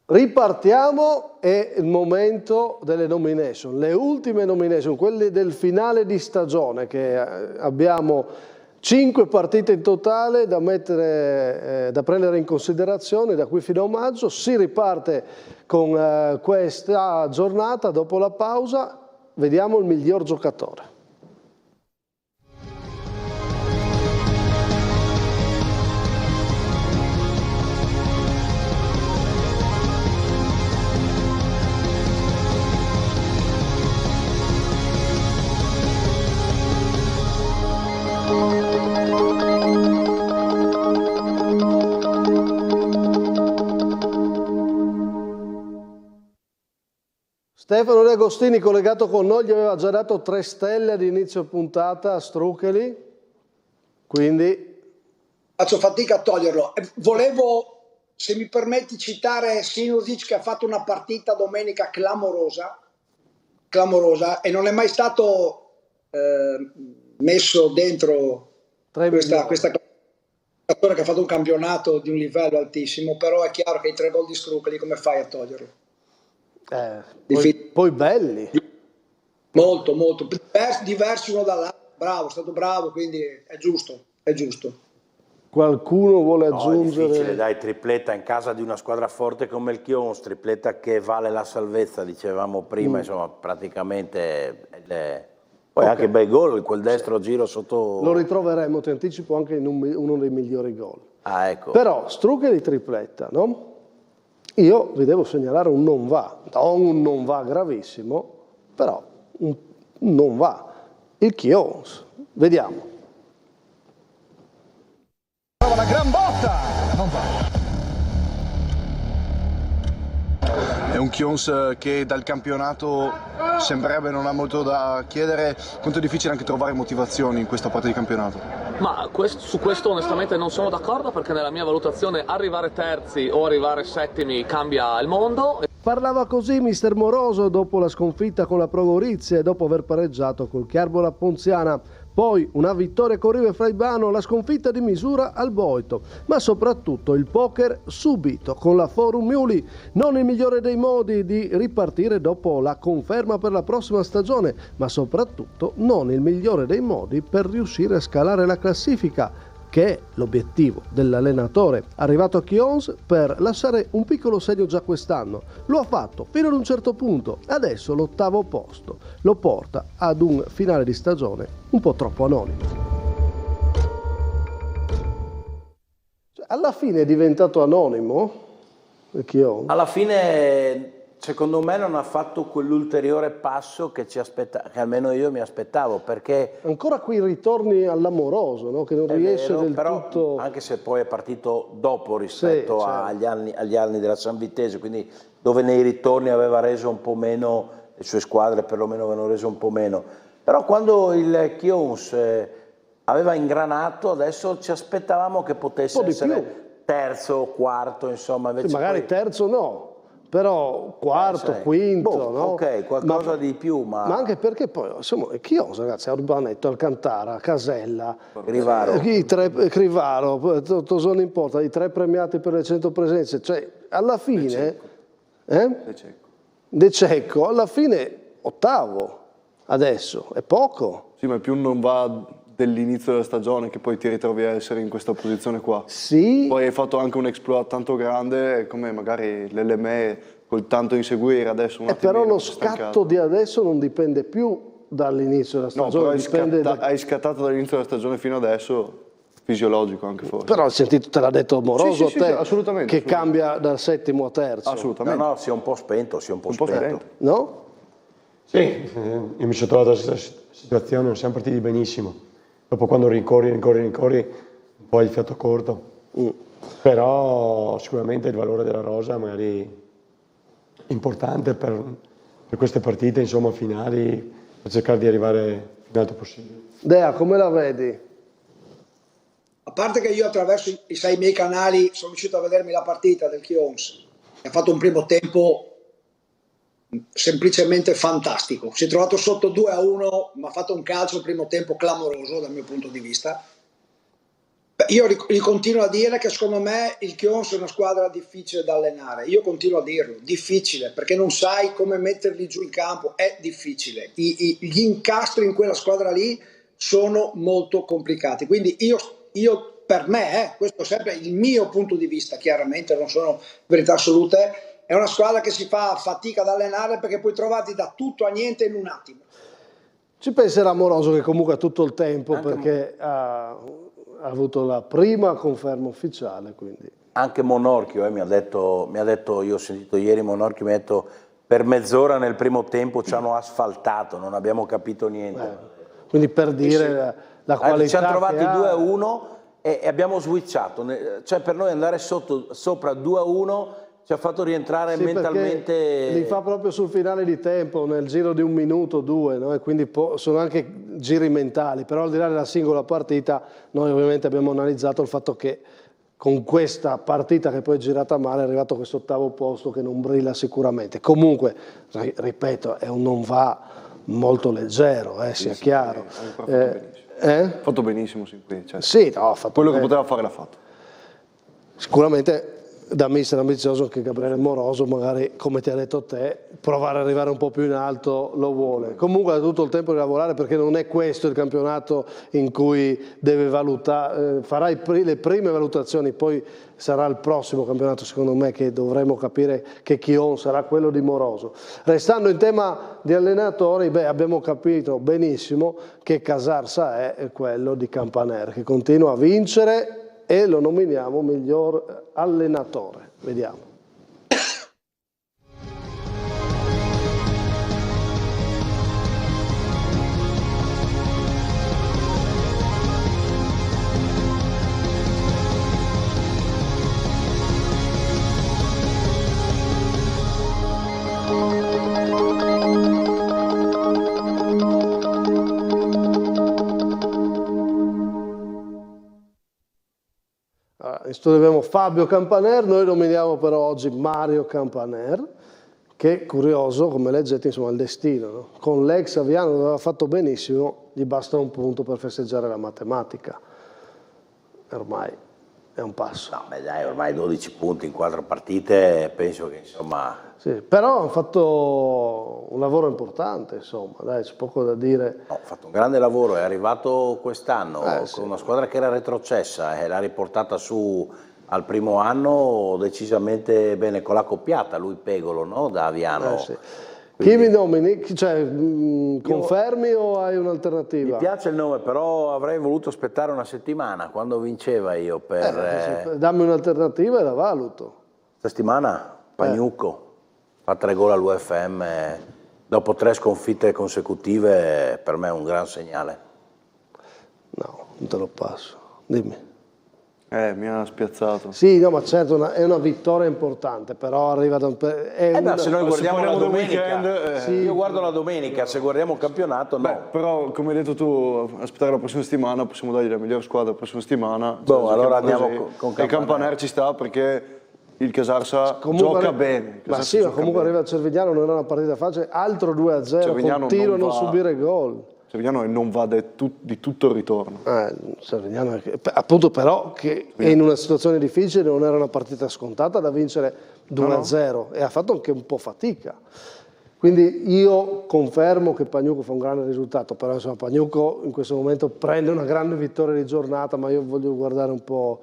Ripartiamo, è il momento delle nomination, le ultime nomination, quelle del finale di stagione, che abbiamo 5 partite in totale da prendere in considerazione da qui fino a maggio. Si riparte con questa giornata, dopo la pausa vediamo il miglior giocatore. Stefano De Agostini collegato con noi, gli aveva già dato 3 stelle ad inizio puntata a Strucheli, quindi... Faccio fatica a toglierlo. Volevo, se mi permetti, citare Sinuzic, che ha fatto una partita domenica clamorosa, e non è mai stato messo dentro questa giocatore che ha fatto un campionato di un livello altissimo, però è chiaro che i 3 gol di Strucheli come fai a toglierlo? Poi belli, molto diversi uno dall'altro. Bravo, è stato bravo, quindi è giusto. Qualcuno vuole aggiungere? È difficile, dai, tripletta in casa di una squadra forte come il Chions, tripletta che vale la salvezza, dicevamo prima, insomma, praticamente poi anche bei gol, quel destro giro sotto... Lo ritroveremo, ti anticipo, anche in uno dei migliori gol. Ecco. Però Strucheli tripletta, no? Io vi devo segnalare un non va, non un non va gravissimo, però un non va. Il Chions, vediamo. Prova la gran botta, non va. È un Chions che dal campionato sembrerebbe non ha molto da chiedere. Quanto è difficile anche trovare motivazioni in questa parte di campionato? Ma su questo onestamente non sono d'accordo, perché nella mia valutazione arrivare terzi o arrivare settimi cambia il mondo. Parlava così mister Moroso dopo la sconfitta con la Pro Gorizia e dopo aver pareggiato col Chiarbola Ponziana. Poi una vittoria con Rive Fraibano, la sconfitta di misura al Boito, ma soprattutto il poker subito con la Forum Miuli, non il migliore dei modi di ripartire dopo la conferma per la prossima stagione, ma soprattutto non il migliore dei modi per riuscire a scalare la classifica, che è l'obiettivo dell'allenatore arrivato a Chions per lasciare un piccolo segno già quest'anno. Lo ha fatto fino ad un certo punto, adesso l'8° posto lo porta ad un finale di stagione un po' troppo anonimo. Alla fine è diventato anonimo il Chions? Alla fine secondo me non ha fatto quell'ulteriore passo che che almeno io mi aspettavo, perché ancora qui ritorni all'amoroso, no? Che non riesce vero, del però, tutto, anche se poi è partito dopo rispetto agli anni della San Vitese, quindi dove nei ritorni aveva reso un po' meno, le sue squadre perlomeno avevano reso un po' meno, però quando il Chions aveva ingranato, adesso ci aspettavamo che potesse essere terzo o quarto, insomma, invece magari poi... terzo no, però quarto, quinto, no? Ok, qualcosa di più, ma anche perché poi, insomma, Chios, ragazzi, Urbanetto, Alcantara, Casella, Crivaro, Crivaro, Tosone in porta, i 3 premiati per le 100 presenze, cioè alla fine, De Cecco, alla fine 8° adesso, è poco. Sì, ma più non va dell'inizio della stagione che poi ti ritrovi a essere in questa posizione qua. Sì. Poi hai fatto anche un exploit tanto grande come magari l'LME col tanto inseguire adesso un attimo. Però lo scatto di adesso non dipende più dall'inizio della stagione. No, però hai scattato dall'inizio della stagione fino adesso, fisiologico anche forse. Però sentito, te l'ha detto Moroso, sì, te, assolutamente, che cambia dal 7° a terzo. Assolutamente. no, si è un po' spento, No? Sì, io mi sono trovato nella stessa situazione, non siamo partiti benissimo. Dopo quando rincorri, un po' il fiato corto. Però sicuramente il valore della rosa magari è importante per queste partite, insomma, finali, per cercare di arrivare più alto possibile. Dea, come la vedi? A parte che io attraverso i 6 miei canali sono riuscito a vedermi la partita del Chions, ha fatto un primo tempo semplicemente fantastico. Si è trovato sotto 2-1, ma ha fatto un calcio il primo tempo clamoroso dal mio punto di vista. Io continuo a dire che secondo me il Chions è una squadra difficile da allenare. Io continuo a dirlo, difficile, perché non sai come metterli giù in campo, è difficile. Gli incastri in quella squadra lì sono molto complicati. Quindi io per me, questo è sempre il mio punto di vista, chiaramente non sono verità assolute, è una squadra che si fa fatica ad allenare perché puoi trovarti da tutto a niente in un attimo. Ci penserà Moroso, che comunque ha tutto il tempo, perché ha avuto la prima conferma ufficiale. Quindi. Anche Monorchio mi ha detto, io ho sentito ieri Monorchio, mi ha detto per mezz'ora nel primo tempo ci hanno asfaltato, non abbiamo capito niente. Quindi per dire la qualità. Ci hanno trovati 2-1 e abbiamo switchato, cioè per noi andare sopra 2-1 ci ha fatto rientrare mentalmente. Li fa proprio sul finale di tempo, nel giro di 1 minuto, 2, no? E quindi sono anche giri mentali, però al di là della singola partita noi ovviamente abbiamo analizzato il fatto che con questa partita che poi è girata male è arrivato questo 8° posto che non brilla sicuramente. Comunque, ripeto, è un non va molto leggero, sia chiaro. Ha fatto benissimo sin qui. Cioè, sì, no, ha fatto quello che poteva fare l'ha fatto. Sicuramente da mister ambizioso che Gabriele Moroso, magari come ti ha detto te, provare ad arrivare un po' più in alto lo vuole. Comunque ha tutto il tempo di lavorare, perché non è questo il campionato in cui deve valutare, farà le prime valutazioni, poi sarà il prossimo campionato secondo me che dovremo capire che Chion sarà quello di Moroso. Restando in tema di allenatori, abbiamo capito benissimo che Casarsa è quello di Campaner, che continua a vincere e lo nominiamo miglior allenatore. Vediamo. In studio abbiamo Fabio Campaner, noi nominiamo però oggi Mario Campaner, che curioso, come leggete, insomma, il destino, no? Con l'ex Aviano dove aveva fatto benissimo, gli basta un punto per festeggiare la matematica. Ormai è un passo. No, dai, ormai 12 punti in 4 partite, penso che insomma. Sì, però hanno fatto un lavoro importante, insomma, dai, c'è poco da dire. No, ha fatto un grande lavoro, è arrivato quest'anno sì, con una squadra che era retrocessa e l'ha riportata su al primo anno decisamente bene, con la coppiata, lui Pegolo, no? Da Aviano. Sì. Quindi, chi mi nomini? Cioè, confermi o hai un'alternativa? Mi piace il nome, però avrei voluto aspettare una settimana quando vinceva io per... dammi un'alternativa e la valuto. Settimana? Pagnucco. Fa 3 gol all'UFM dopo 3 sconfitte consecutive, per me è un gran segnale. No, non te lo passo. Dimmi. Mi ha spiazzato. Sì, no, ma certo è una vittoria importante, però arriva da se noi guardiamo la domenica, weekend, io guardo la domenica, se guardiamo il campionato no. Però come hai detto tu, aspettare la prossima settimana, possiamo dargli la migliore squadra la prossima settimana. Allora andiamo con Campaner. E Campaner ci sta perché il Casarsa gioca bene. Ma sì, ma comunque arriva il Cervignano, non era una partita facile, altro 2-0, continua a non subire gol. Cervignano non va di tutto il ritorno. Cervignano, appunto, però che in una situazione difficile non era una partita scontata da vincere 2-0 e ha fatto anche un po' fatica. Quindi io confermo che Pagnucco fa un grande risultato, però insomma Pagnucco in questo momento prende una grande vittoria di giornata, ma io voglio guardare un po'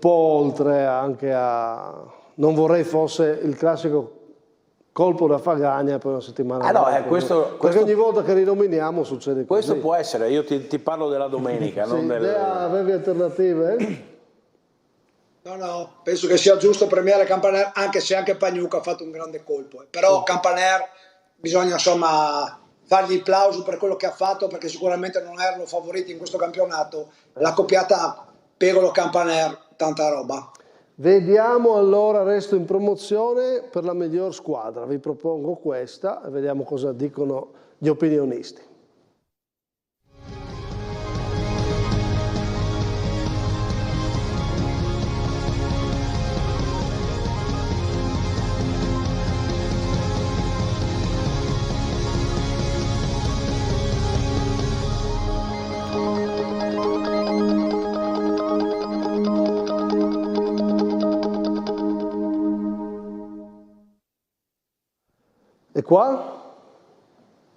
oltre anche a... Non vorrei fosse il classico colpo da Fagagna e poi una settimana perché ogni volta che rinominiamo succede questo così. Può essere, io ti parlo della domenica. Sì, non avevi alternative? No, penso che sia giusto premiare Campaner, anche se anche Pagnucco ha fatto un grande colpo. Però Campaner bisogna insomma fargli il plauso per quello che ha fatto, perché sicuramente non erano favoriti in questo campionato. La coppiata Pegolo-Campaner, tanta roba. Vediamo allora, resto in promozione per la miglior squadra. Vi propongo questa e vediamo cosa dicono gli opinionisti. qua?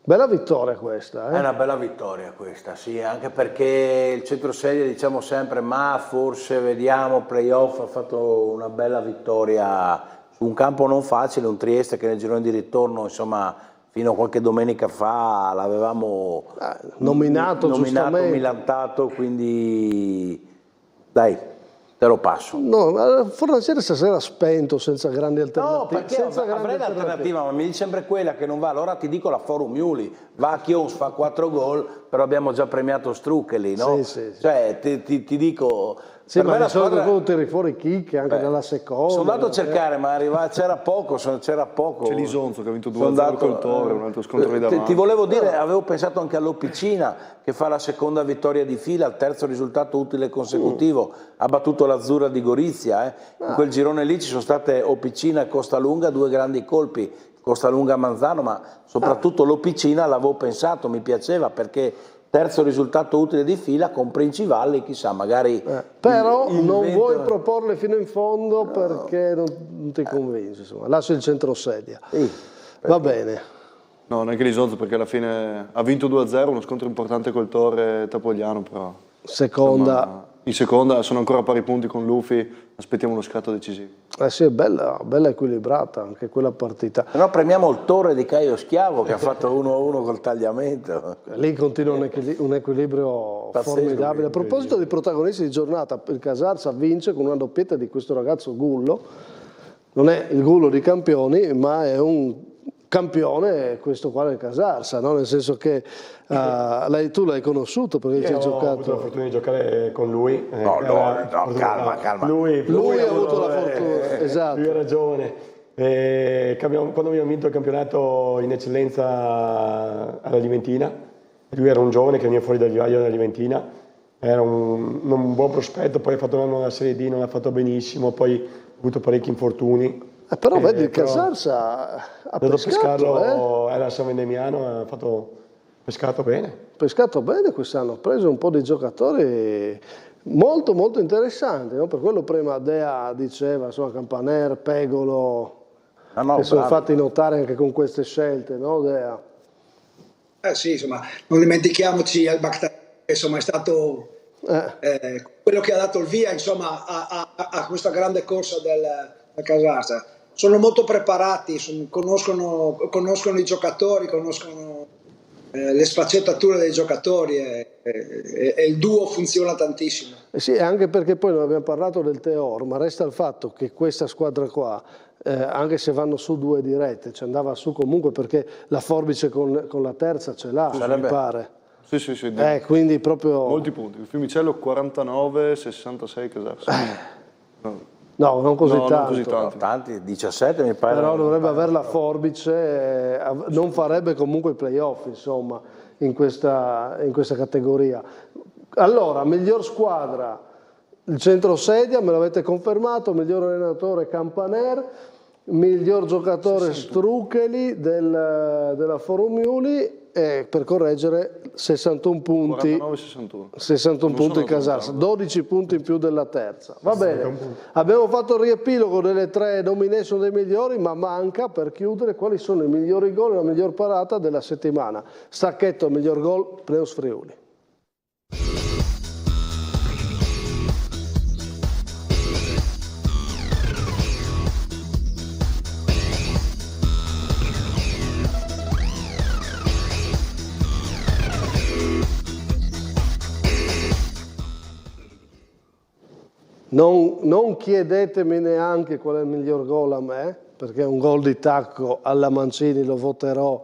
Bella vittoria questa, È una bella vittoria questa, sì, anche perché il centroserie diciamo sempre ma forse vediamo playoff, ha fatto una bella vittoria su un campo non facile, un Trieste che nel girone di ritorno insomma fino a qualche domenica fa l'avevamo nominato milantato, quindi dai. Te lo passo. No, Fornaciari stasera spento, senza grandi alternative. No, perché avrei l'alternativa, ma mi dice sempre quella che non va. Allora ti dico la Forum Iuli, va a Chions, fa 4 gol, però abbiamo già premiato Struccoli, no? Sì. Cioè, ti dico... Sì, ma di solito tu tiri fuori chicche anche dalla seconda. Sono andato a cercare, ma c'era poco. C'è Lisonzo che ha vinto 2-0 col Torre, un altro scontro di davanti. Ti volevo dire, avevo pensato anche all'Oppicina, che fa la seconda vittoria di fila, il terzo risultato utile consecutivo, ha battuto l'Azzurra di Gorizia. In quel girone lì ci sono state Oppicina e Costalunga, 2 grandi colpi, Costalunga a Manzano, ma soprattutto l'Oppicina l'avevo pensato, mi piaceva perché... Terzo risultato utile di fila con Princivalli, chissà, magari... Però non vuoi proporle fino in fondo perché non ti convince, insomma. Lascia il centrosedia. Va bene. No, neanche Lisonzo perché alla fine ha vinto 2-0, uno scontro importante col Torre Tapogliano, però... Seconda... Insomma, in seconda sono ancora a pari punti con Lufi, aspettiamo uno scatto decisivo. Sì, è bella equilibrata anche quella partita. No, premiamo il Torre di Caio Schiavo che ha fatto 1-1 col tagliamento. Lì continua un equilibrio pazzesco, formidabile. A proposito di protagonisti di giornata, il Casarsa vince con una doppietta di questo ragazzo Gullo. Non è il Gullo di Campioni, ma è un campione questo qua del Casarsa, no? Nel senso che tu l'hai conosciuto perché ci hai giocato. Ho avuto la fortuna di giocare con lui. No, calma. Lui ha avuto la fortuna, esatto. Lui era giovane. Quando abbiamo vinto il campionato in eccellenza alla Liventina, lui era un giovane che veniva fuori dal vivaio della Liventina, era un buon prospetto, poi ha fatto un anno alla Serie D, non l'ha fatto benissimo, poi ha avuto parecchi infortuni. Però vedi, il Casarsa ha pescato, era San Vendemiano, ha pescato bene. Pescato bene quest'anno, ha preso un po' di giocatori molto molto interessanti, no? Per quello prima Dea diceva, insomma, Campaner, Pegolo, che sono fatti notare anche con queste scelte, no Dea? Sì, insomma, non dimentichiamoci El Bakhtar, che insomma è stato quello che ha dato il via, insomma, a questa grande corsa del Casarsa. Sono molto preparati, conoscono i giocatori, conoscono le sfaccettature dei giocatori e il duo funziona tantissimo. Sì, anche perché poi non abbiamo parlato del Teor, ma resta il fatto che questa squadra qua, anche se vanno su 2 dirette, ci andava su comunque perché la forbice con la terza ce l'ha, mi pare. Sì. Quindi proprio... Molti punti. Il Fiumicello 49, 66 Casarsa. No, non così tanto. Non così tanti. Tanti, 17 mi pare. Però dovrebbe avere la forbice, non farebbe comunque i playoff, insomma, in questa categoria. Allora, miglior squadra, il centrosedia, me l'avete confermato, miglior allenatore Campaner, miglior giocatore Struccoli della Forum Iuli, e per correggere 61 punti, 61 punti il Casarsa, 12 punti in più della terza. Va bene, abbiamo fatto il riepilogo delle 3 nomination dei migliori, ma manca per chiudere quali sono i migliori gol e la miglior parata della settimana. Stacchetto, miglior gol, Pneus Friuli. Non chiedetemi neanche qual è il miglior gol a me, perché un gol di tacco alla Mancini lo voterò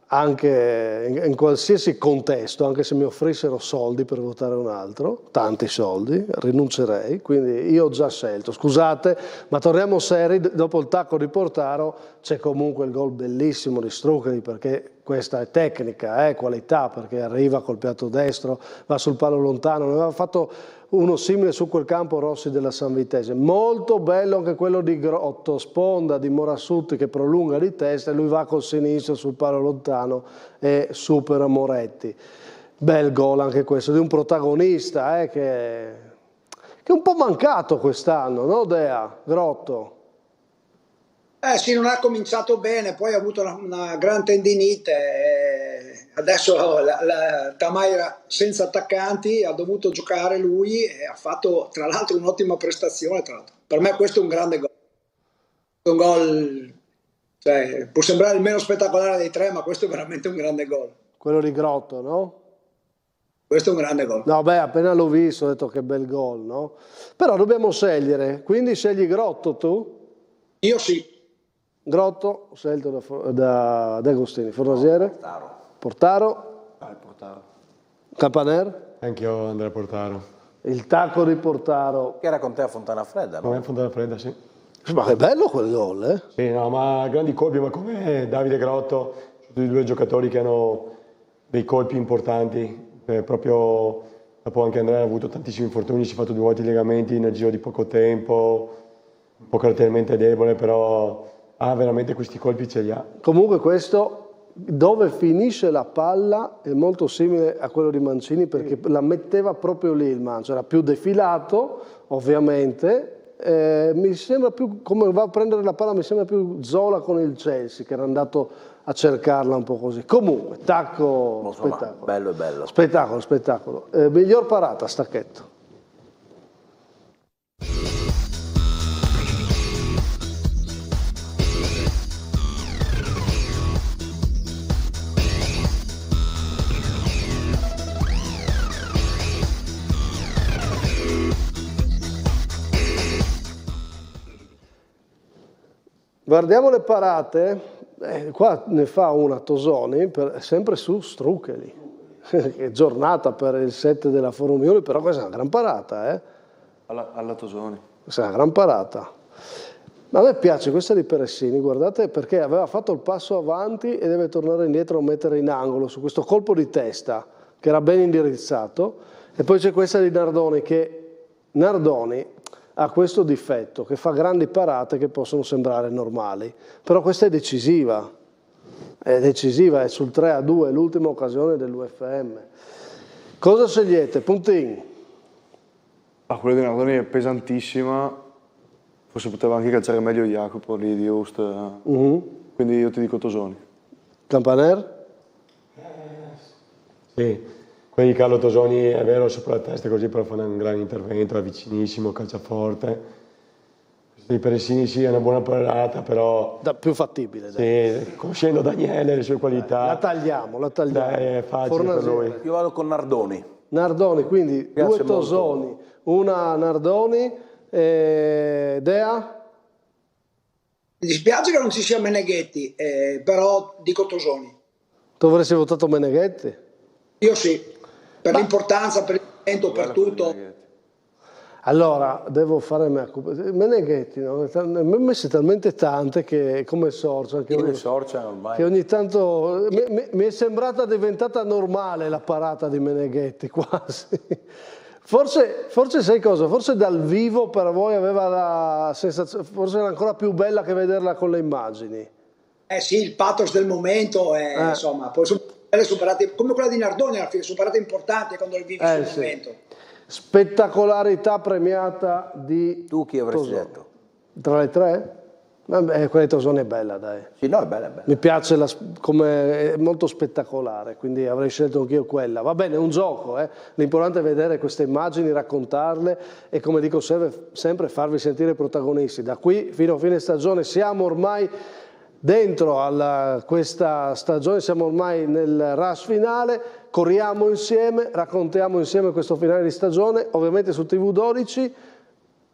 anche in qualsiasi contesto, anche se mi offrissero soldi per votare un altro, tanti soldi, rinuncerei, quindi io ho già scelto. Scusate, ma torniamo seri, dopo il tacco di Portaro c'è comunque il gol bellissimo di Struccoli, perché questa è tecnica, è qualità, perché arriva col piatto destro, va sul palo lontano, ne aveva fatto uno simile su quel campo Rossi della San Vitese. Molto bello anche quello di Grotto, sponda di Morassutti che prolunga di testa e lui va col sinistro sul palo lontano e supera Moretti. Bel gol anche questo di un protagonista che è un po' mancato quest'anno, no Dea? Grotto? Sì, non ha cominciato bene, poi ha avuto una gran tendinite, adesso Tamai era senza attaccanti, ha dovuto giocare lui e ha fatto tra l'altro un'ottima prestazione. Tra l'altro. Per me questo è un grande gol. Un gol, cioè, può sembrare il meno spettacolare dei tre, ma questo è veramente un grande gol. Quello di Grotto, no? Questo è un grande gol. No, beh, appena l'ho visto ho detto che bel gol, no? Però dobbiamo scegliere, quindi scegli Grotto tu? Io sì. Grotto, scelto da Agostini. Fornasiere? Portaro. Portaro. Campaner? Anch'io andrei a Portaro. Il tacco di Portaro. Che era con te a Fontana Fredda, no? Come Fontana Fredda, sì. Ma che bello quel gol, eh? Sì, no, ma grandi colpi, ma come Davide Grotto, sono tutti due giocatori che hanno dei colpi importanti. Proprio dopo anche Andrea ha avuto tantissimi infortuni, si è fatto 2 volte i legamenti nel giro di poco tempo, un po' caratterialmente debole, però veramente questi colpi ce li ha. Comunque questo, dove finisce la palla, è molto simile a quello di Mancini perché la metteva proprio lì il Mancio, era più defilato ovviamente, mi sembra più, come va a prendere la palla, mi sembra più Zola con il Chelsea che era andato a cercarla un po' così. Comunque, tacco, spettacolo. Bello e bello. Spettacolo, spettacolo. Miglior parata, Stacchetto. Guardiamo le parate, qua ne fa una Tosoni, sempre su Struccoli, che giornata per il 7 della Forumioli, però questa è una gran parata, eh? Alla Tosoni. Questa è una gran parata. Ma a me piace questa di Peressini, guardate, perché aveva fatto il passo avanti e deve tornare indietro a mettere in angolo su questo colpo di testa, che era ben indirizzato, e poi c'è questa di Nardoni, che Nardoni ha questo difetto, che fa grandi parate che possono sembrare normali, però questa è decisiva, è sul 3-2, l'ultima occasione dell'UFM. Cosa scegliete? Puntin? Quella di Nardoni è pesantissima, forse poteva anche calciare meglio Jacopo lì di Ust, quindi io ti dico Tosoni. Campaner? Sì. Quindi Carlo Tosoni è vero sopra la testa così, però fa un gran intervento, è vicinissimo, calcia forte. Questo di Peressini sì, è una buona parata, però... Più fattibile. Dai. Sì, conoscendo Daniele e le sue qualità... La tagliamo. Dai, è facile Fornasiere. per lui. Io vado con Nardoni. Nardoni, quindi Piace 2 Tosoni, molto. una Nardoni, Dea? Mi dispiace che non ci sia Meneghetti, però dico Tosoni. Tu avresti votato Meneghetti? Io sì. Per l'importanza, per il momento, per tutto. Allora, devo fare Meneghetti, no? Ne ho messe talmente tante che come Sorcia, che ogni tanto mi è sembrata diventata normale la parata di Meneghetti, quasi. Forse sai cosa? Forse dal vivo per voi aveva la sensazione, forse era ancora più bella che vederla con le immagini. Sì, il pathos del momento, insomma, poi sono superate, come quella di Nardoni alla fine, superate importanti quando le vivi sul momento. Spettacolarità premiata di Tu chi avresti Tosoni. detto? Tra le 3? Vabbè, quella di Tosoni è bella, dai. Sì, no, è bella, è bella. Mi piace come è molto spettacolare, quindi avrei scelto anch'io quella. Va bene, è un gioco, eh? L'importante è vedere queste immagini, raccontarle e, come dico sempre, farvi sentire protagonisti. Da qui fino a fine stagione siamo ormai dentro questa stagione, siamo ormai nel rush finale, corriamo insieme, raccontiamo insieme questo finale di stagione, ovviamente su TV12,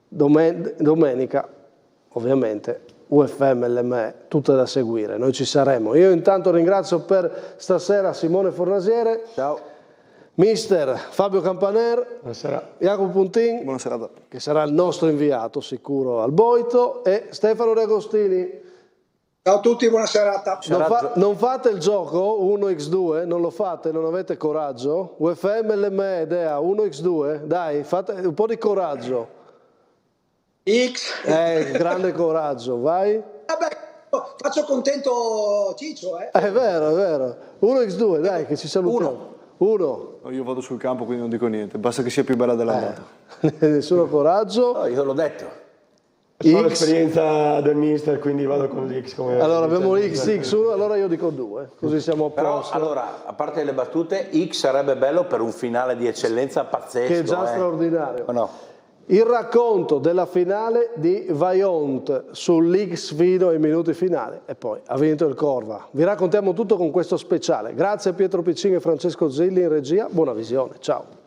domenica, ovviamente, UFM, LME, tutte da seguire, noi ci saremo. Io intanto ringrazio per stasera Simone Fornasiere, Ciao. mister Fabio Campaner, Buonasera. Jacopo Puntin, Buona serata. che sarà il nostro inviato sicuro al Boito, e Stefano De Agostini. Ciao a tutti, buona serata. Non fate il gioco 1x2, non lo fate, non avete coraggio? UFM, LME, Dea, 1x2, dai, fate un po' di coraggio. X. Grande coraggio, vai. Vabbè, faccio contento Ciccio, eh. È vero. 1x2, dai, che ci salutiamo. Uno. Io vado sul campo, quindi non dico niente, basta che sia più bella dell'andata. Nessuno coraggio. No, io l'ho detto. So l'esperienza del mister, quindi vado con l'X come... Allora abbiamo X, allora io dico 2, così siamo a posto. Però, allora, a parte le battute, X sarebbe bello per un finale di eccellenza pazzesco. Che è già straordinario. No. Il racconto della finale di Vaillant sull'X fino ai minuti finali e poi ha vinto il Corva. Vi raccontiamo tutto con questo speciale. Grazie a Pietro Piccini e Francesco Zilli in regia. Buona visione. Ciao.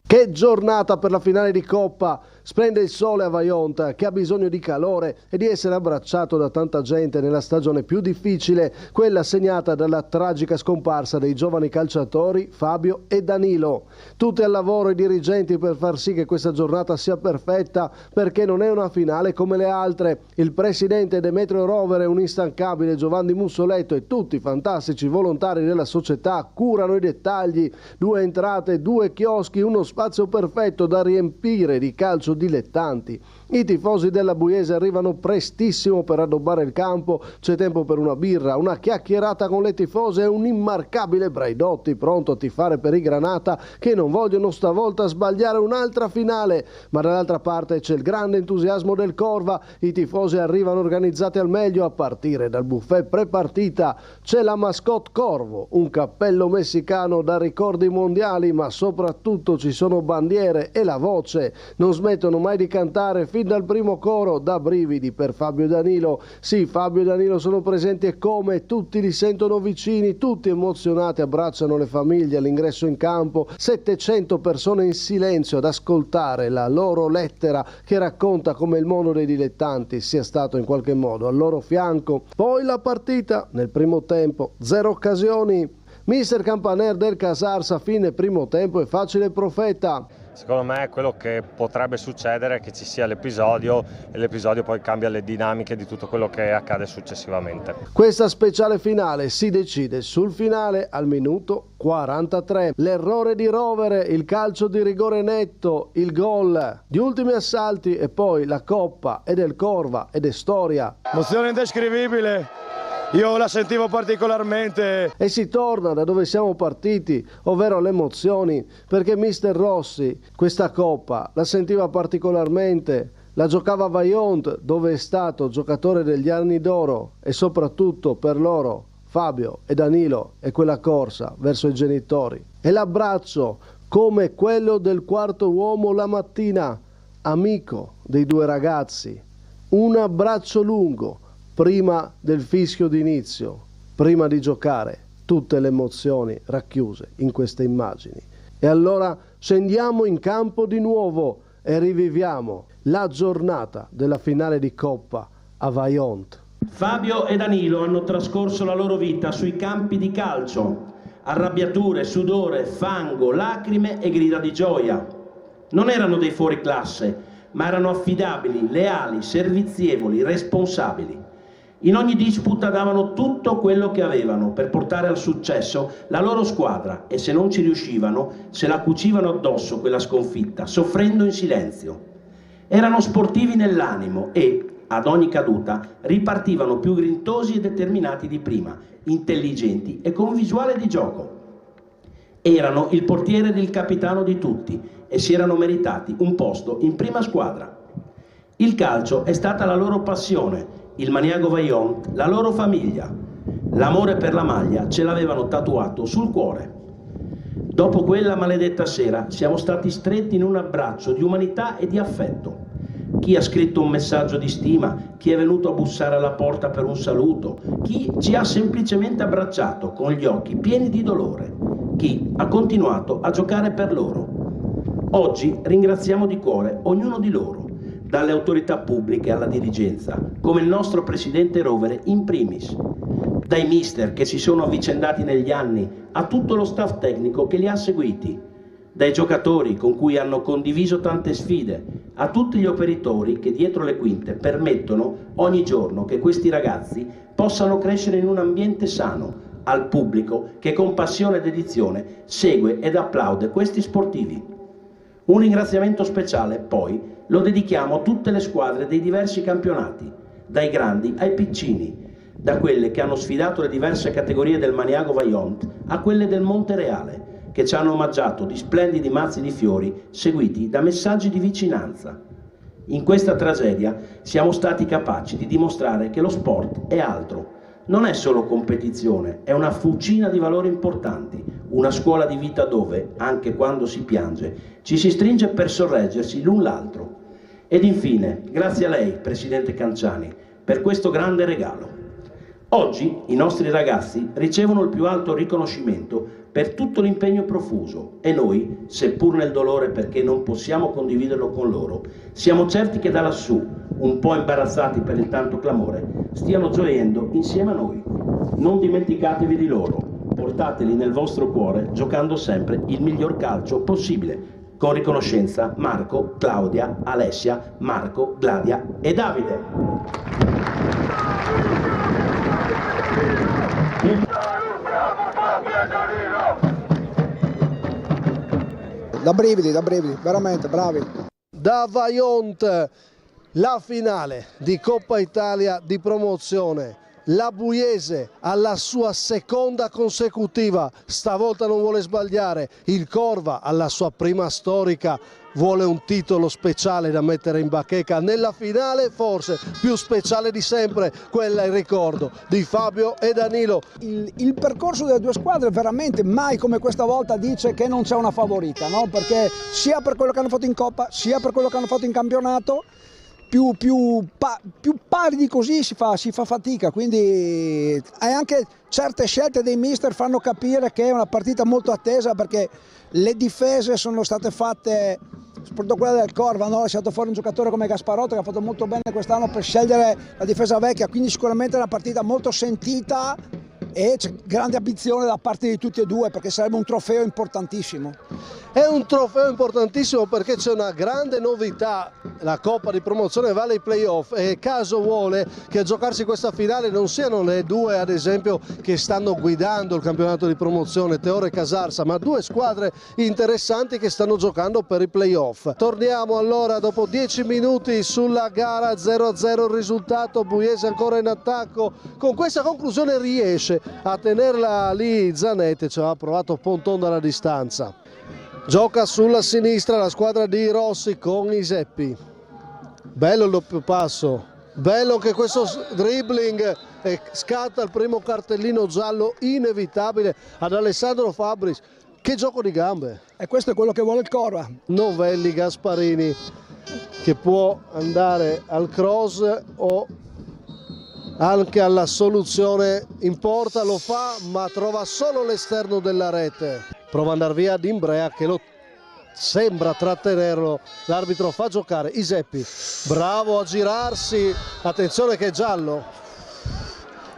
Che giornata per la finale di Coppa! Splende il sole a Vaillant, che ha bisogno di calore e di essere abbracciato da tanta gente nella stagione più difficile, quella segnata dalla tragica scomparsa dei giovani calciatori Fabio e Danilo. Tutti al lavoro i dirigenti per far sì che questa giornata sia perfetta, perché non è una finale come le altre. Il presidente Demetrio Rovere, un instancabile Giovanni Mussoletto e tutti i fantastici volontari della società curano i dettagli. 2 entrate, 2 chioschi, uno spazio perfetto da riempire di calcio dilettanti. I tifosi della Buiese arrivano prestissimo per addobbare il campo, c'è tempo per una birra, una chiacchierata con le tifose e un immarcabile Braidotti pronto a tifare per i Granata che non vogliono stavolta sbagliare un'altra finale, ma dall'altra parte c'è il grande entusiasmo del Corva, i tifosi arrivano organizzati al meglio a partire dal buffet pre-partita, c'è la mascotte Corvo, un cappello messicano da ricordi mondiali, ma soprattutto ci sono bandiere e la voce, non smettono mai di cantare fin dal primo coro, da brividi per Fabio e Danilo. Sì, Fabio e Danilo sono presenti e come, tutti li sentono vicini, tutti emozionati abbracciano le famiglie all'ingresso in campo, 700 persone in silenzio ad ascoltare la loro lettera che racconta come il mondo dei dilettanti sia stato in qualche modo al loro fianco. Poi la partita, nel primo tempo, 0 occasioni. Mister Campaner del Casars a fine primo tempo è facile profeta. Secondo me quello che potrebbe succedere è che ci sia l'episodio e l'episodio poi cambia le dinamiche di tutto quello che accade successivamente. Questa speciale finale si decide sul finale al minuto 43. L'errore di Rovere, il calcio di rigore netto, il gol, gli ultimi assalti e poi la Coppa è del Corva ed è storia. Emozione indescrivibile. Io la sentivo particolarmente. E si torna da dove siamo partiti, ovvero le emozioni, perché Mister Rossi questa Coppa la sentiva particolarmente, la giocava a Vaillant, dove è stato giocatore degli anni d'oro e soprattutto per loro, Fabio e Danilo, e quella corsa verso i genitori. E l'abbraccio, come quello del quarto uomo la mattina, amico dei 2 ragazzi, un abbraccio lungo, prima del fischio d'inizio, prima di giocare, tutte le emozioni racchiuse in queste immagini. E allora scendiamo in campo di nuovo e riviviamo la giornata della finale di Coppa a Vaillant. Fabio e Danilo hanno trascorso la loro vita sui campi di calcio, arrabbiature, sudore, fango, lacrime e grida di gioia. Non erano dei fuoriclasse, ma erano affidabili, leali, servizievoli, responsabili. In ogni disputa davano tutto quello che avevano per portare al successo la loro squadra e se non ci riuscivano se la cucivano addosso quella sconfitta, soffrendo in silenzio. Erano sportivi nell'animo e, ad ogni caduta, ripartivano più grintosi e determinati di prima, intelligenti e con visuale di gioco. Erano il portiere ed il capitano di tutti e si erano meritati un posto in prima squadra. Il calcio è stata la loro passione, il Maniago Vaillant, la loro famiglia. L'amore per la maglia ce l'avevano tatuato sul cuore. Dopo quella maledetta sera siamo stati stretti in un abbraccio di umanità e di affetto. Chi ha scritto un messaggio di stima, chi è venuto a bussare alla porta per un saluto, chi ci ha semplicemente abbracciato con gli occhi pieni di dolore, chi ha continuato a giocare per loro. Oggi ringraziamo di cuore ognuno di loro, dalle autorità pubbliche alla dirigenza, come il nostro presidente Rovere in primis, dai mister che si sono avvicendati negli anni a tutto lo staff tecnico che li ha seguiti, dai giocatori con cui hanno condiviso tante sfide, a tutti gli operatori che dietro le quinte permettono ogni giorno che questi ragazzi possano crescere in un ambiente sano, al pubblico che con passione ed dedizione segue ed applaude questi sportivi. Un ringraziamento speciale poi lo dedichiamo a tutte le squadre dei diversi campionati, dai grandi ai piccini, da quelle che hanno sfidato le diverse categorie del Maniago Vaillant a quelle del Montereale, che ci hanno omaggiato di splendidi mazzi di fiori seguiti da messaggi di vicinanza. In questa tragedia siamo stati capaci di dimostrare che lo sport è altro. Non è solo competizione, è una fucina di valori importanti, una scuola di vita dove, anche quando si piange, ci si stringe per sorreggersi l'un l'altro. Ed infine, grazie a lei, Presidente Canciani, per questo grande regalo. Oggi i nostri ragazzi ricevono il più alto riconoscimento per tutto l'impegno profuso e noi, seppur nel dolore perché non possiamo condividerlo con loro, siamo certi che da lassù, un po' imbarazzati per il tanto clamore, stiano gioendo insieme a noi. Non dimenticatevi di loro, portateli nel vostro cuore giocando sempre il miglior calcio possibile. Con riconoscenza Marco, Claudia, Alessia, Marco, Gladia e Davide. Da brividi, veramente bravi. Da Vaillant, la finale di Coppa Italia di promozione. La Buiese alla sua seconda consecutiva, stavolta non vuole sbagliare. Il Corva alla sua prima storica vuole un titolo speciale da mettere in bacheca. Nella finale forse più speciale di sempre, quella è il ricordo di Fabio e Danilo. Il percorso delle due squadre veramente mai come questa volta dice che non c'è una favorita, no? Perché sia per quello che hanno fatto in Coppa sia per quello che hanno fatto in campionato più pari di così si fa fatica, quindi anche certe scelte dei mister fanno capire che è una partita molto attesa, perché le difese sono state fatte, soprattutto quella del Corva, hanno lasciato fuori un giocatore come Gasparotto che ha fatto molto bene quest'anno per scegliere la difesa vecchia, quindi sicuramente è una partita molto sentita e c'è grande ambizione da parte di tutti e due, perché sarebbe un trofeo importantissimo. È un trofeo importantissimo perché c'è una grande novità, la Coppa di promozione vale i playoff e caso vuole che a giocarsi questa finale non siano le due ad esempio che stanno guidando il campionato di promozione, Teore e Casarsa, ma due squadre interessanti che stanno giocando per i playoff. Torniamo allora dopo 10 minuti sulla gara, 0-0 il risultato, Buiese ancora in attacco, con questa conclusione riesce a tenerla lì Zanetti, ci aveva provato Ponton dalla distanza. Gioca sulla sinistra la squadra di Rossi con Iseppi. Bello il doppio passo, bello anche questo dribbling e scatta il primo cartellino giallo inevitabile ad Alessandro Fabris. Che gioco di gambe! E questo è quello che vuole il Corva. Novelli Gasparini che può andare al cross o anche alla soluzione in porta, lo fa ma trova solo l'esterno della rete. Prova ad andare via D'Imbrea che lo sembra trattenerlo, l'arbitro fa giocare Iseppi, bravo a girarsi, attenzione che è giallo,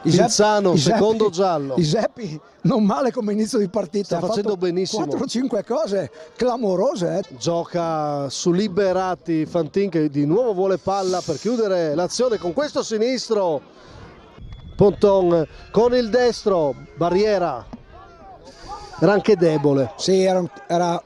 Pinzano, secondo giallo. Iseppi non male come inizio di partita, sta facendo benissimo, 4-5 cose clamorose. Gioca su Liberati Fantin che di nuovo vuole palla per chiudere l'azione con questo sinistro, Ponton con il destro, Barriera era anche debole. Sì, era...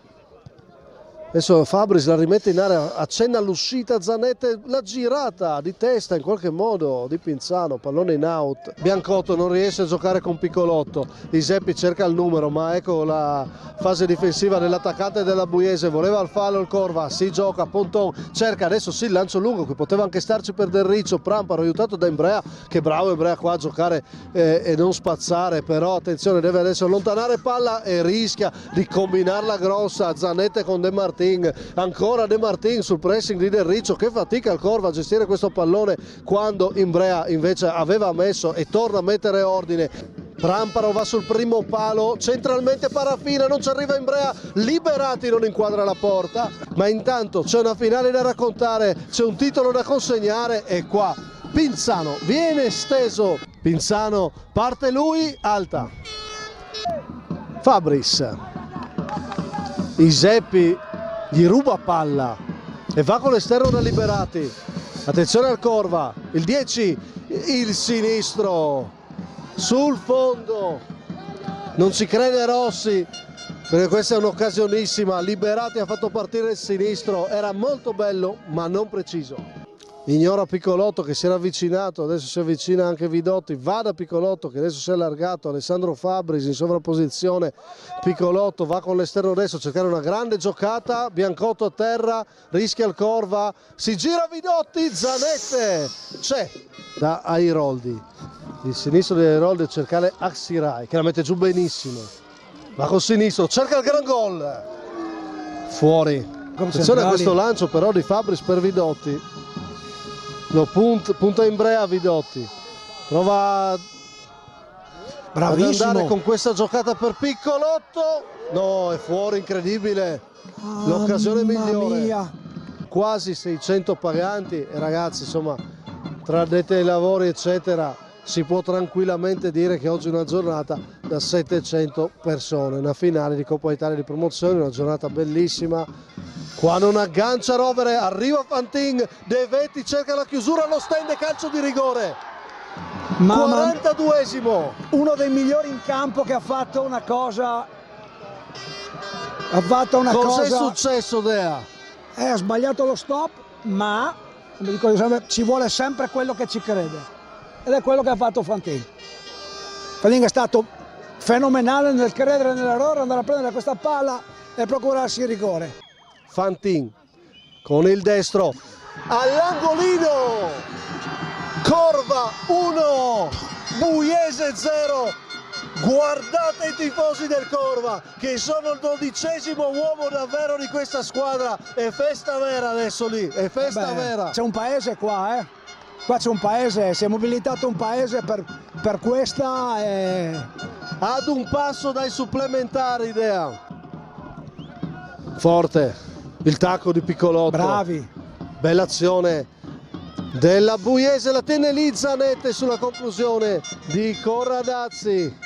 Adesso Fabris la rimette in area, accenna all'uscita Zanetti, la girata di testa in qualche modo di Pinzano, pallone in out. Biancotto non riesce a giocare con Piccolotto, Iseppi cerca il numero, ma ecco la fase difensiva dell'attaccante della Buiese, voleva il fallo il Corva, si gioca, Ponton cerca adesso sì il lancio lungo, qui poteva anche starci per Del Riccio, Pramparo aiutato da Imbrea, che bravo Imbrea qua a giocare e non spazzare, però attenzione deve adesso allontanare palla e rischia di combinarla grossa, Zanetti con De Martini. Ancora De Martin sul pressing di Del Riccio, che fatica il Corva a gestire questo pallone quando Imbrea invece aveva messo e torna a mettere ordine. Pramparo va sul primo palo, centralmente Parafina, non ci arriva Imbrea, Liberati non inquadra la porta, ma intanto c'è una finale da raccontare, c'è un titolo da consegnare e qua Pinzano viene esteso Pinzano, parte lui, alta. Fabris. Iseppi gli ruba palla e va con l'esterno da Liberati. Attenzione al Corva, il 10, il sinistro sul fondo. Non ci crede Rossi, perché questa è un'occasionissima. Liberati ha fatto partire il sinistro, era molto bello ma non preciso. Ignora Piccolotto che si era avvicinato, adesso si avvicina anche Vidotti, va da Piccolotto che adesso si è allargato, Alessandro Fabris in sovrapposizione, Piccolotto va con l'esterno destro a cercare una grande giocata, Biancotto a terra, rischia il Corva, si gira Vidotti, Zanette, c'è da Airoldi, il sinistro di Airoldi a cercare Axirai che la mette giù benissimo, va col sinistro, cerca il gran gol, fuori, attenzione a questo lancio però di Fabris per Vidotti. Lo punta in brea Vidotti, prova ad andare con questa giocata per Piccolotto, no, è fuori, incredibile, l'occasione migliore, mia. Quasi 600 paganti e ragazzi, insomma, tra addetti ai lavori eccetera, si può tranquillamente dire che oggi è una giornata da 700 persone, una finale di Coppa Italia di promozione, una giornata bellissima. Qua non aggancia Rovere, arriva Fantin, De Vetti cerca la chiusura, lo stende, calcio di rigore. 42esimo. Uno dei migliori in campo che ha fatto una cosa. Cos'è successo, Dea? Ha sbagliato lo stop, ma come dico, ci vuole sempre quello che ci crede. Ed è quello che ha fatto Fantin. Fantin è stato fenomenale nel credere nell'errore, andare a prendere questa palla e procurarsi il rigore. Fantin con il destro all'angolino, Corva 1, Buiese 0. Guardate i tifosi del Corva che sono il 12° uomo davvero di questa squadra, è festa vera adesso lì, è festa vera. C'è un paese qua, qua c'è un paese, si è mobilitato un paese per questa ad un passo dai supplementari, Dea. Forte il tacco di Piccolotto, bravi, bella azione della Buiese, la tenne lì Zanette sulla conclusione di Corradazzi.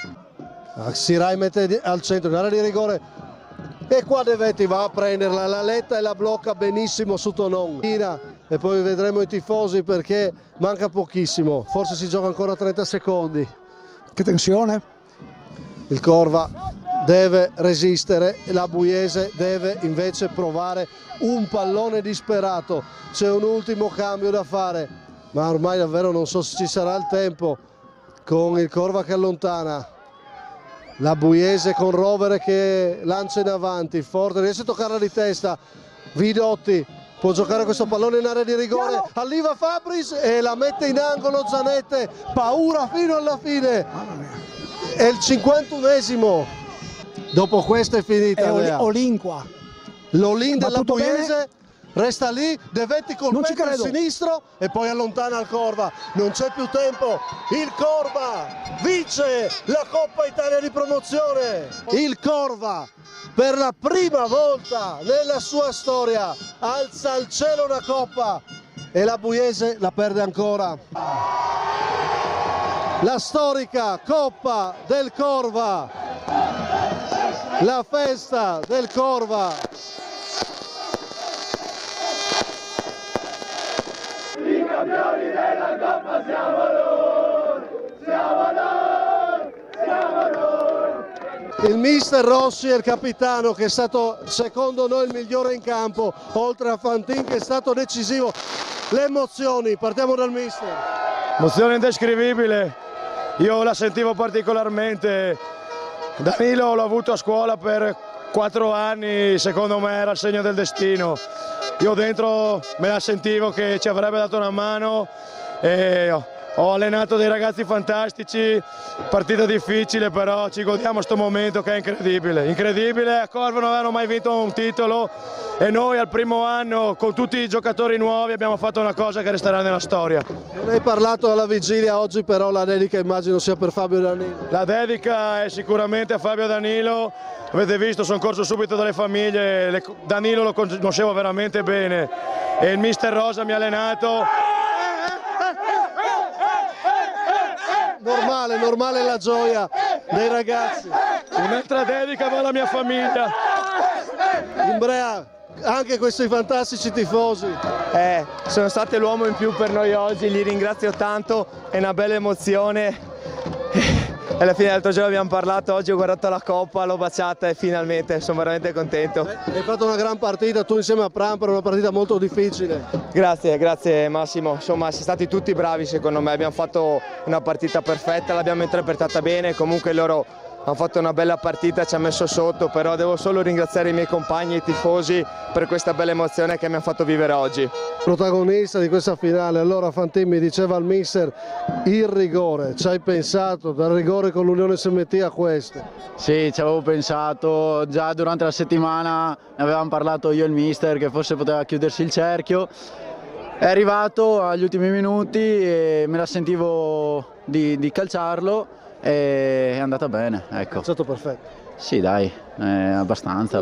Axirai mette al centro in area di rigore e qua De Vetti va a prenderla, la letta e la blocca benissimo su Tonon e poi vedremo i tifosi perché manca pochissimo, forse si gioca ancora 30 secondi. Che tensione, il Corva deve resistere, la Buiese deve invece provare un pallone disperato, c'è un ultimo cambio da fare, ma ormai davvero non so se ci sarà il tempo, con il Corva che allontana, la Buiese con Rovere che lancia in avanti, forte, riesce a toccarla di testa, Vidotti può giocare questo pallone in area di rigore, arriva Fabris e la mette in angolo Zanette, paura fino alla fine, è il 51esimo. Dopo questo è finita. Olin qua. L'Olin della Buiese resta lì, De Vetti col petto al sinistro e poi allontana il Corva. Non c'è più tempo. Il Corva vince la Coppa Italia di promozione. Il Corva per la prima volta nella sua storia alza al cielo una coppa e la Buiese la perde ancora. La storica Coppa del Corva. La festa del Corva. I campioni della Coppa siamo noi, siamo noi, siamo noi. Il mister Rossi è il capitano che è stato secondo noi il migliore in campo, oltre a Fantin che è stato decisivo. Le emozioni, partiamo dal mister. Emozione indescrivibile, io la sentivo particolarmente. Danilo l'ho avuto a scuola per 4 anni, secondo me era il segno del destino. Io dentro me la sentivo che ci avrebbe dato una mano e ho allenato dei ragazzi fantastici, partita difficile però ci godiamo sto momento che è incredibile. Incredibile, a Corva non avevano mai vinto un titolo e noi al primo anno con tutti i giocatori nuovi abbiamo fatto una cosa che resterà nella storia. Non hai parlato alla vigilia oggi, però la dedica immagino sia per Fabio Danilo. La dedica è sicuramente a Fabio Danilo, avete visto sono corso subito dalle famiglie, Danilo lo conoscevo veramente bene e il mister Rosa mi ha allenato. normale la gioia dei ragazzi. Un'altra dedica va alla mia famiglia. Imbrea, anche questi fantastici tifosi. Sono state l'uomo in più per noi oggi, li ringrazio tanto, è una bella emozione. Alla fine dell'altro giorno abbiamo parlato, oggi ho guardato la Coppa, l'ho baciata e finalmente sono veramente contento. Hai fatto una gran partita, tu insieme a Pramper, una partita molto difficile. Grazie Massimo, insomma siamo stati tutti bravi secondo me, abbiamo fatto una partita perfetta, l'abbiamo interpretata bene, comunque loro hanno fatto una bella partita, ci ha messo sotto, però devo solo ringraziare i miei compagni e i tifosi per questa bella emozione che mi hanno fatto vivere oggi. Protagonista di questa finale, allora Fantin mi diceva al mister il rigore, ci hai pensato dal rigore con l'Unione SMT a questo? Sì, ci avevo pensato, già durante la settimana ne avevamo parlato io e il mister che forse poteva chiudersi il cerchio. È arrivato agli ultimi minuti e me la sentivo di calciarlo. È andata bene, ecco. È stato perfetto. Sì, dai, abbastanza.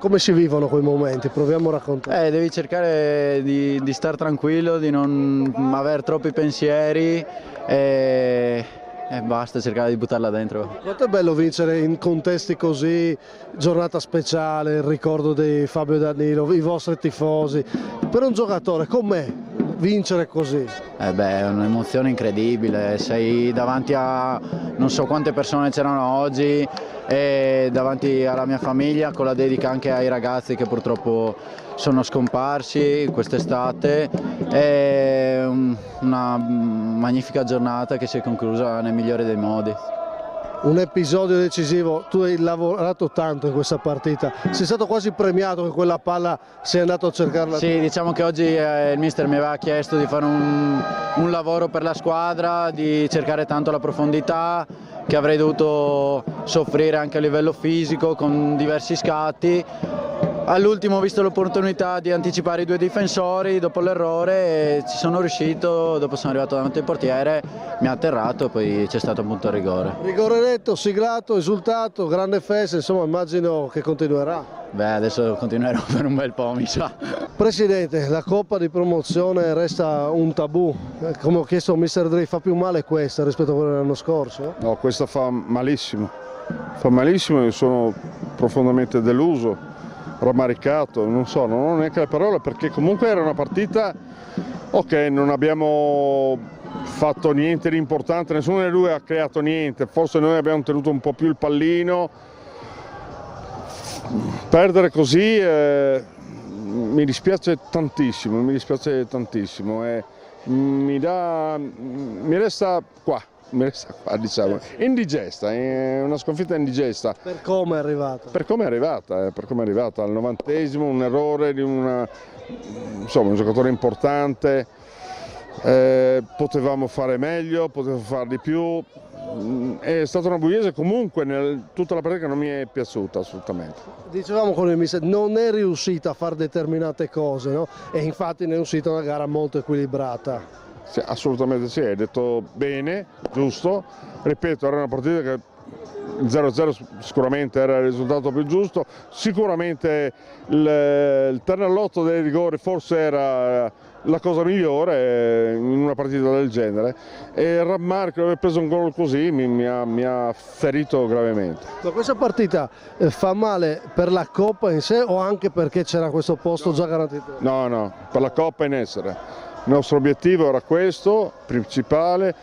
Come si vivono quei momenti? Proviamo a raccontare. Devi cercare di stare tranquillo, di non avere troppi pensieri e basta cercare di buttarla dentro. Quanto è bello vincere in contesti così, giornata speciale, il ricordo di Fabio Danilo, i vostri tifosi. Per un giocatore com'è vincere così? È un'emozione incredibile, sei davanti a non so quante persone c'erano oggi e davanti alla mia famiglia con la dedica anche ai ragazzi che purtroppo sono scomparsi quest'estate. È una magnifica giornata che si è conclusa nel migliore dei modi. Un episodio decisivo, tu hai lavorato tanto in questa partita, sei stato quasi premiato che quella palla sei andato a cercarla. Sì, diciamo che oggi il mister mi aveva chiesto di fare un lavoro per la squadra, di cercare tanto la profondità, che avrei dovuto soffrire anche a livello fisico con diversi scatti. All'ultimo ho visto l'opportunità di anticipare i due difensori dopo l'errore e ci sono riuscito, dopo sono arrivato davanti al portiere, mi ha atterrato e poi c'è stato appunto il rigore. Rigore netto, siglato, esultato, grande festa, insomma immagino che continuerà. Adesso continuerò per un bel po', mi sa. Presidente, la Coppa di Promozione resta un tabù, come ho chiesto a Mr. Dre, fa più male questa rispetto a quella dell'anno scorso? No, questa fa malissimo, io sono profondamente deluso, rammaricato, non ho neanche le parole, perché comunque era una partita, ok, non abbiamo fatto niente di importante, nessuno dei due ha creato niente, forse noi abbiamo tenuto un po' più il pallino, perdere così mi dispiace tantissimo, mi resta qua. Diciamo, indigesta, è una sconfitta indigesta. Per come è arrivata? Per come è arrivata, al 90°, un errore di un giocatore importante, potevamo fare meglio, potevamo fare di più, è stata una Pugliese comunque tutta la partita che non mi è piaciuta assolutamente. Dicevamo con il mister, non è riuscita a fare determinate cose, no? E infatti ne è uscita una gara molto equilibrata. Sì, assolutamente sì, hai detto bene, giusto, ripeto, era una partita che il 0-0 sicuramente era il risultato più giusto, sicuramente il ternellotto dei rigori forse era la cosa migliore in una partita del genere e il rammarico di aver preso un gol così mi ha ferito gravemente. Ma questa partita fa male per la Coppa in sé o anche perché c'era questo posto già garantito? No, per la Coppa in essere. Il nostro obiettivo era questo, principale,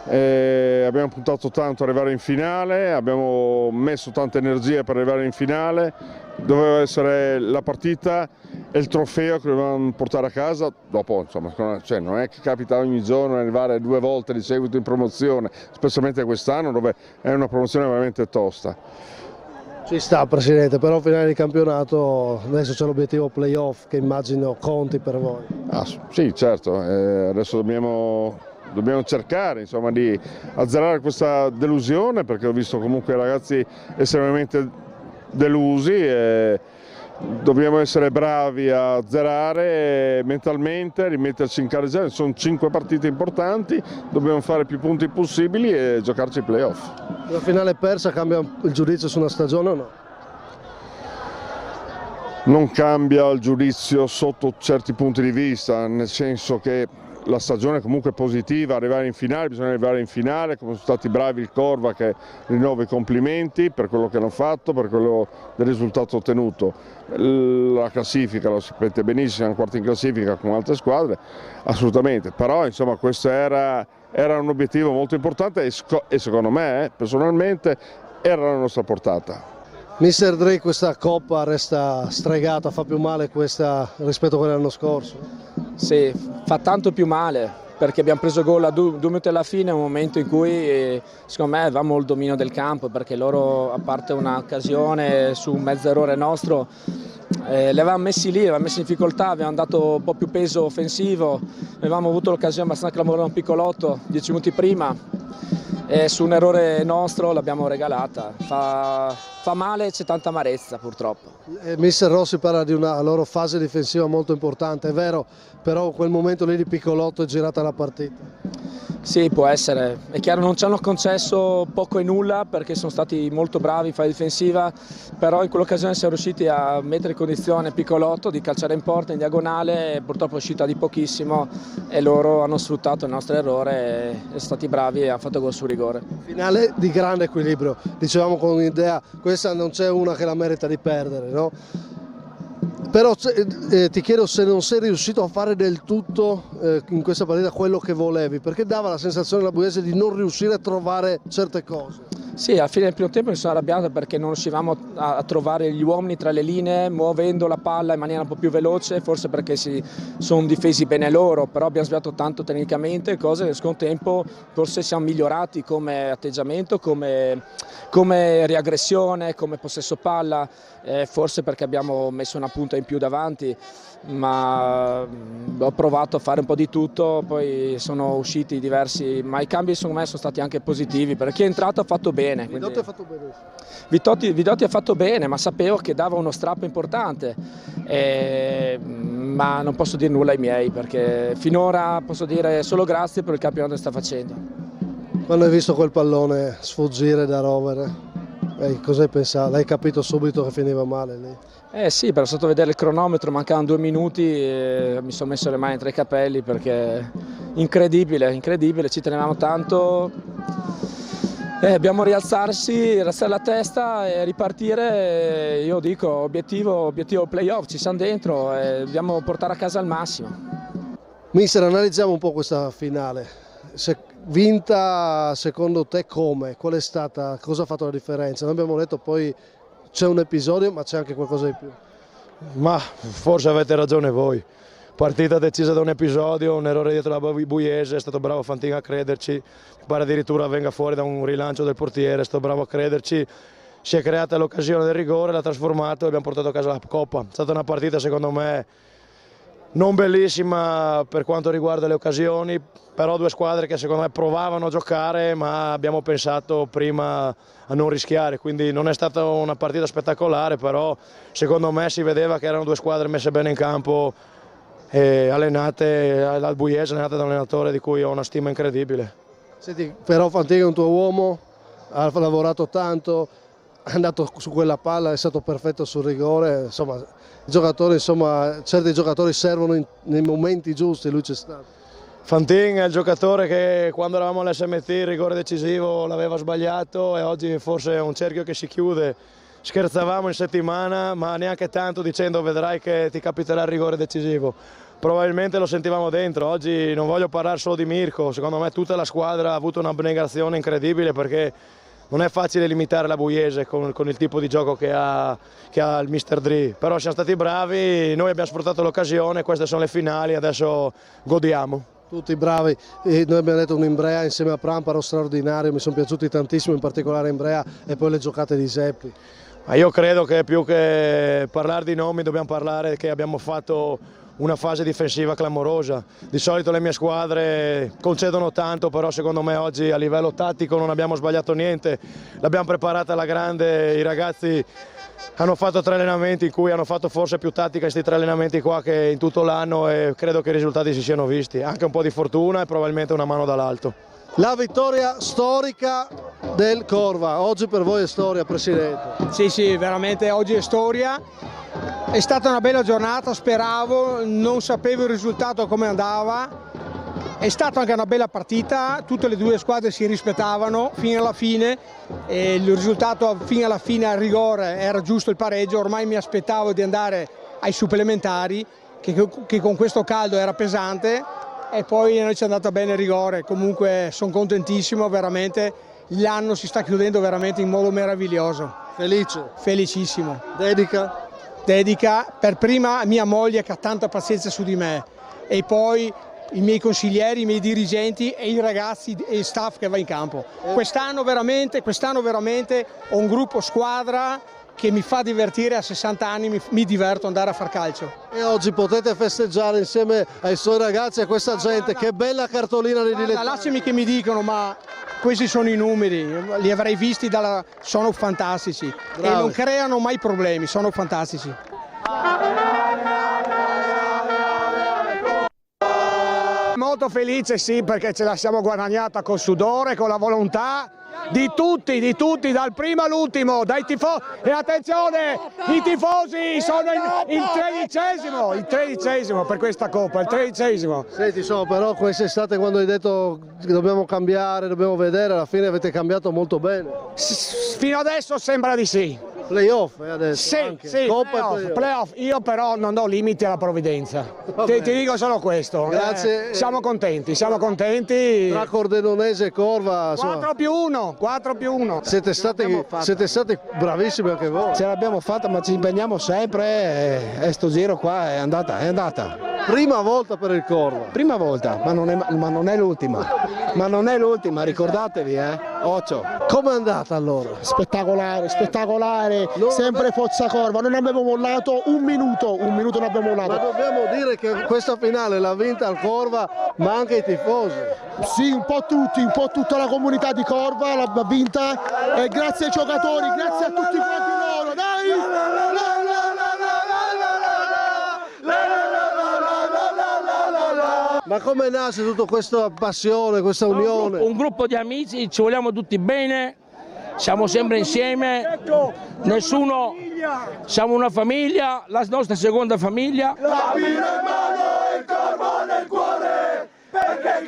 abbiamo puntato tanto ad arrivare in finale, abbiamo messo tante energie per arrivare in finale, doveva essere la partita e il trofeo che dovevamo portare a casa, dopo insomma, non è che capita ogni giorno arrivare 2 volte di seguito in promozione, specialmente quest'anno dove è una promozione veramente tosta. Ci sta Presidente, però finale di campionato adesso c'è l'obiettivo playoff che immagino conti per voi. Sì, certo, adesso dobbiamo cercare insomma, di azzerare questa delusione perché ho visto comunque i ragazzi estremamente delusi e dobbiamo essere bravi a azzerare mentalmente, rimetterci in careggiare, sono 5 partite importanti, dobbiamo fare più punti possibili e giocarci i playoff. La finale persa cambia il giudizio su una stagione o no? Non cambia il giudizio sotto certi punti di vista, nel senso che la stagione comunque positiva, arrivare in finale, bisogna arrivare in finale, come sono stati bravi il Corva, che rinnovo i complimenti per quello che hanno fatto, per quello del risultato ottenuto. La classifica lo sapete benissimo, siamo quarti in classifica con altre squadre, assolutamente, però insomma questo era un obiettivo molto importante e secondo me personalmente era la nostra portata. Mister Dri, questa coppa resta stregata, fa più male questa rispetto a quella dell'anno scorso? Sì, fa tanto più male perché abbiamo preso gol a 2 minuti alla fine, un momento in cui secondo me avevamo il dominio del campo, perché loro, a parte un'occasione su un mezzo errore nostro, li avevamo messi lì, li avevamo messi in difficoltà, avevamo dato un po' più peso offensivo, avevamo avuto l'occasione abbastanza clamorosa, un piccolotto 10 minuti prima, e su un errore nostro l'abbiamo regalata. Fa male, c'è tanta amarezza purtroppo. Mister Rossi parla di una loro fase difensiva molto importante, è vero, però quel momento lì di piccolotto è girata la partita. Sì, può essere, è chiaro, non ci hanno concesso poco e nulla perché sono stati molto bravi in fase difensiva, però in quell'occasione siamo riusciti a mettere in condizione Piccolotto di calciare in porta in diagonale, purtroppo è uscita di pochissimo e loro hanno sfruttato il nostro errore e sono stati bravi e hanno fatto gol su rigore. Finale di grande equilibrio, dicevamo con un'idea, questa non c'è una che la merita di perdere, no? Però ti chiedo se non sei riuscito a fare del tutto in questa partita quello che volevi, perché dava la sensazione alla Buiese di non riuscire a trovare certe cose. Sì, alla fine del primo tempo mi sono arrabbiato perché non riuscivamo a trovare gli uomini tra le linee, muovendo la palla in maniera un po' più veloce, forse perché si sono difesi bene loro, però abbiamo sbagliato tanto tecnicamente, cose che nel secondo tempo forse siamo migliorati come atteggiamento, come riaggressione, come possesso palla, forse perché abbiamo messo una punta in più davanti, ma ho provato a fare un po' di tutto, poi sono usciti diversi, ma i cambi secondo me sono stati anche positivi, perché chi è entrato ha fatto bene. Vidotti ha fatto bene. Vidotti ha fatto bene, ma sapevo che dava uno strappo importante, ma non posso dire nulla ai miei, perché finora posso dire solo grazie per il campionato che sta facendo. Quando hai visto quel pallone sfuggire da Rovere, cosa hai pensato? L'hai capito subito che finiva male lì? Sì, però sotto a vedere il cronometro, mancavano 2 minuti e mi sono messo le mani tra i capelli perché incredibile, ci tenevamo tanto. Dobbiamo alzare la testa e ripartire, io dico obiettivo playoff, ci siamo dentro e dobbiamo portare a casa al massimo. Mister, analizziamo un po' questa finale. Vinta secondo te come? Qual è stata? Cosa ha fatto la differenza? Noi abbiamo detto poi c'è un episodio ma c'è anche qualcosa di più. Ma forse avete ragione voi. Partita decisa da un episodio, un errore dietro la Buiese, è stato bravo Fantin a crederci, mi pare addirittura venga fuori da un rilancio del portiere, è stato bravo a crederci, si è creata l'occasione del rigore, l'ha trasformato e abbiamo portato a casa la coppa. È stata una partita secondo me non bellissima per quanto riguarda le occasioni, però 2 squadre che secondo me provavano a giocare, ma abbiamo pensato prima a non rischiare, quindi non è stata una partita spettacolare, però secondo me si vedeva che erano 2 squadre messe bene in campo e allenate al Buiese, allenate da un allenatore di cui ho una stima incredibile. Senti, però Fantin è un tuo uomo, ha lavorato tanto, è andato su quella palla, è stato perfetto sul rigore, insomma, certi giocatori servono nei momenti giusti, lui c'è stato. Fantin è il giocatore che quando eravamo all'SMT il rigore decisivo l'aveva sbagliato e oggi forse è un cerchio che si chiude. Scherzavamo in settimana, ma neanche tanto, dicendo vedrai che ti capiterà il rigore decisivo. Probabilmente lo sentivamo dentro. Oggi non voglio parlare solo di Mirko, secondo me tutta la squadra ha avuto un'abnegazione incredibile perché non è facile limitare la Buiese con il tipo di gioco che ha il Mister Dri, però siamo stati bravi, noi abbiamo sfruttato l'occasione, queste sono le finali, adesso godiamo. Tutti bravi, e noi abbiamo detto un Imbrea insieme a Pramparo straordinario, mi sono piaciuti tantissimo, in particolare Imbrea e poi le giocate di Zeppi. Ma io credo che più che parlare di nomi dobbiamo parlare che abbiamo fatto una fase difensiva clamorosa. Di solito le mie squadre concedono tanto, però secondo me oggi a livello tattico non abbiamo sbagliato niente, l'abbiamo preparata alla grande, i ragazzi hanno fatto 3 allenamenti in cui hanno fatto forse più tattica questi 3 allenamenti qua che in tutto l'anno e credo che i risultati si siano visti, anche un po' di fortuna e probabilmente una mano dall'alto. La vittoria storica del Corva, oggi per voi è storia, Presidente? Sì, veramente oggi è storia, è stata una bella giornata, speravo, non sapevo il risultato come andava, È stata anche una bella partita, tutte le due squadre si rispettavano fino alla fine e il risultato fino alla fine al rigore era giusto il pareggio. Ormai mi aspettavo di andare ai supplementari che con questo caldo era pesante e poi noi ci è andata bene il rigore. Comunque sono contentissimo, veramente l'anno si sta chiudendo veramente in modo meraviglioso. Felice? Felicissimo. Dedica? Dedica per prima mia moglie che ha tanta pazienza su di me e poi i miei consiglieri, i miei dirigenti e i ragazzi e il staff che va in campo. Quest'anno veramente ho un gruppo squadra che mi fa divertire. A 60 anni mi diverto andare a far calcio. E oggi potete festeggiare insieme ai suoi ragazzi e a questa gente. Che bella cartolina di dilettanti. Lasciami che mi dicano, ma questi sono i numeri, li avrei visti sono fantastici. Bravi. E non creano mai problemi, sono fantastici. Molto felice sì, perché ce la siamo guadagnata col sudore, con la volontà di tutti, dal primo all'ultimo, dai tifosi. E attenzione, i tifosi sono il tredicesimo per questa Coppa, il 13°. Senti, però quest'estate quando hai detto che dobbiamo cambiare, dobbiamo vedere, alla fine avete cambiato molto bene. Fino adesso sembra di sì. Playoff adesso? Sì, playoff. Io però non do limiti alla provvidenza. Ti dico solo questo. Grazie. Siamo contenti. Tra Cordenonese e Corva. 4+1. Siete stati bravissimi anche voi. Ce l'abbiamo fatta, ma ci impegniamo sempre e sto giro qua è andata. Prima volta per il Corva. Prima volta, ma non è l'ultima. Ricordatevi, Occhio. Com'è andata allora? Spettacolare. Sempre Forza Corva, non abbiamo mollato un minuto non abbiamo mollato. Ma dobbiamo dire che questa finale l'ha vinta il Corva, ma anche i tifosi. Sì, un po' tutta la comunità di Corva l'ha vinta e grazie ai giocatori, grazie a tutti quanti loro, dai! Ma come nasce tutta questa passione, questa unione? Un gruppo di amici, ci vogliamo tutti bene. Siamo sempre insieme, nessuno, siamo una famiglia, la nostra seconda famiglia. La birra in mano e il corvo nel cuore, perché il